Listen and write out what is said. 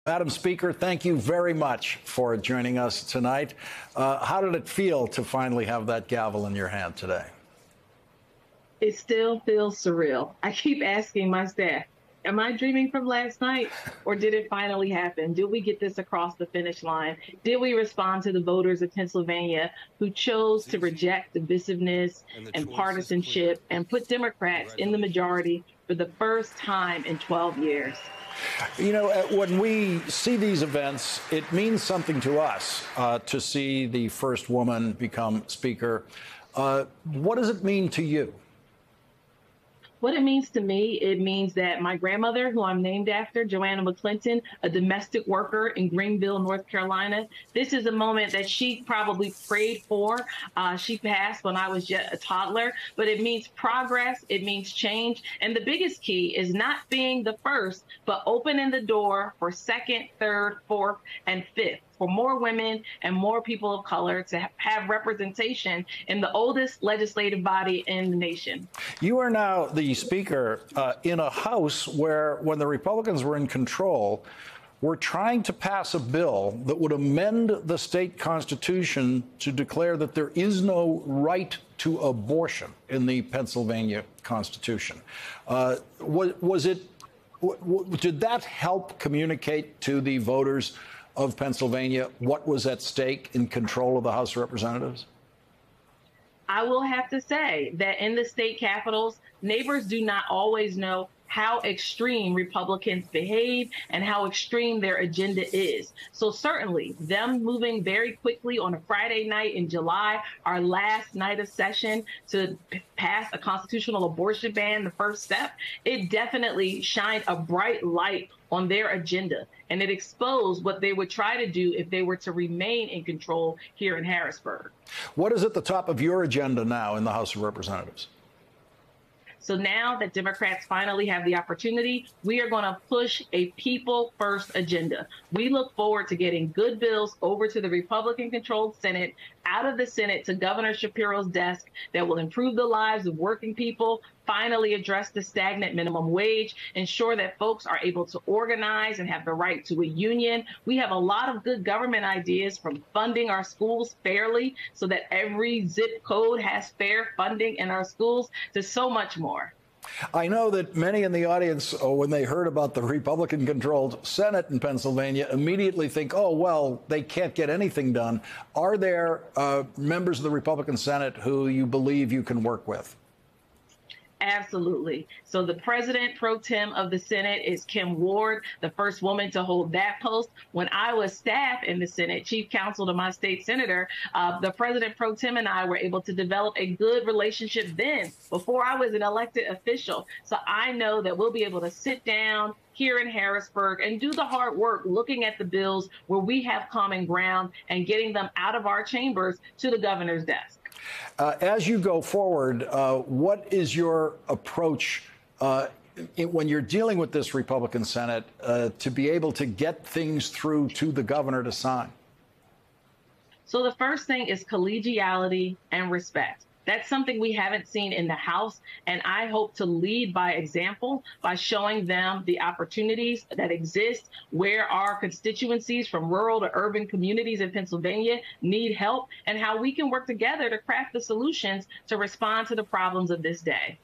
Madam Speaker, thank you very much for joining us tonight. How did it feel to finally have that gavel in your hand today? It still feels surreal. I keep asking my staff, am I dreaming from last night or did it finally happen? Did we get this across the finish line? Did we respond to the voters of Pennsylvania who chose to reject divisiveness and partisanship and put Democrats in the majority for the first time in 12 years? You know, when we see these events, it means something to us to see the first woman become Speaker. What does it mean to you? What it means to me, it means that my grandmother, who I'm named after, Joanna McClinton, a domestic worker in Greenville, North Carolina, this is a moment that she probably prayed for. She passed when I was yet a toddler, but it means progress, it means change. And the biggest key is not being the first, but opening the door for second, third, fourth, and fifth, for more women and more people of color to have representation in the oldest legislative body in the nation. You are now the Speaker in a House where, when the Republicans were in control, were trying to pass a bill that would amend the state constitution to declare that there is no right to abortion in the Pennsylvania Constitution. Did that help communicate to the voters of Pennsylvania what was at stake in control of the House of Representatives? I will have to say that in the state capitals, neighbors do not always know how extreme Republicans behave and how extreme their agenda is. So certainly them moving very quickly on a Friday night in July, our last night of session, to pass a constitutional abortion ban, the first step, it definitely shined a bright light on their agenda. And it exposed what they would try to do if they were to remain in control here in Harrisburg. What is at the top of your agenda now in the House of Representatives? So now that Democrats finally have the opportunity, we are going to push a people-first agenda. We look forward to getting good bills over to the Republican-controlled Senate, out of the Senate to Governor Shapiro's desk that will improve the lives of working people, finally address the stagnant minimum wage, ensure that folks are able to organize and have the right to a union. We have a lot of good government ideas, from funding our schools fairly so that every zip code has fair funding in our schools, to so much more. I know that many in the audience, when they heard about the Republican-controlled Senate in Pennsylvania, immediately think, oh, well, they can't get anything done. Are there members of the Republican Senate who you believe you can work with? Absolutely. So the president pro tem of the Senate is Kim Ward, the first woman to hold that post. When I was staff in the Senate, chief counsel to my state senator, the president pro tem and I were able to develop a good relationship then, before I was an elected official. So I know that we'll be able to sit down here in Harrisburg and do the hard work looking at the bills where we have common ground and getting them out of our chambers to the governor's desk. As you go forward, what is your approach when you're dealing with this Republican Senate to be able to get things through to the governor to sign? So the first thing is collegiality and respect. That's something we haven't seen in the House, and I hope to lead by example by showing them the opportunities that exist where our constituencies from rural to urban communities in Pennsylvania need help, and how we can work together to craft the solutions to respond to the problems of this day.